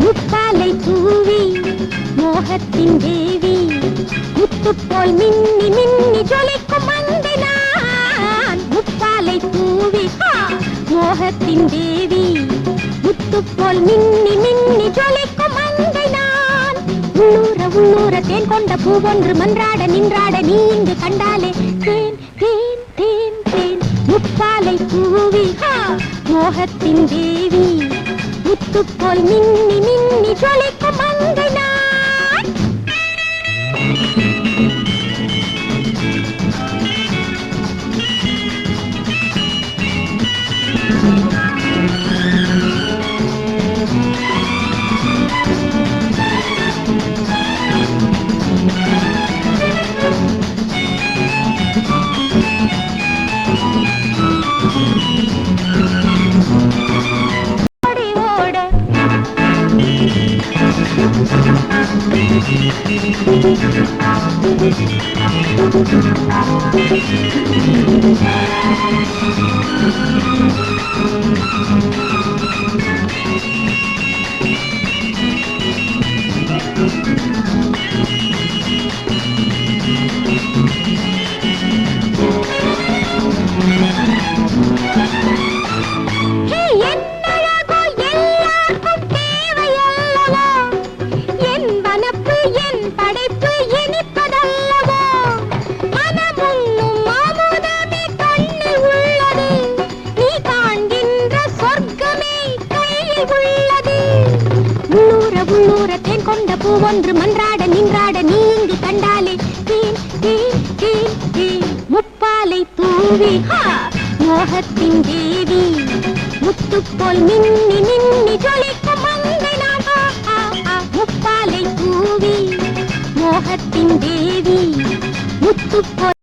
முப்பாலை தூவி மோகத்தின் தேவி முத்துப்போல் மின்னி மின்னி ஜொலிக்கும் மங்கை நான். முப்பாலை தூவி மோகத்தின் தேவி முத்துப்போல் மின்னி மின்னி ஜொலிக்கும் மங்கை நான். உள்ளூர உள்ளூர தேன் கொண்ட பூவொன்று மன்றாட நின்றாட நீ இங்கு கண்டாலே தேன் தேன் தேன் தேன். முப்பாலை தூவி மோகத்தின் தேவி முத்துப்போல் மின்னி மின்னி ஜொலிக்கும் மங்கை நான். பூவொன்று மன்றாட நின்றாட நீ இங்கு கண்டாலே தேன் தேன் தேன் தேன். முப்பாலை தூவி மோகத்தின் தேவி முத்துப்போல் மின்னி மின்னி ஜொலிக்கும் மங்கை நான். முப்பாலை தூவி மோகத்தின் தேவி முத்துப்போல்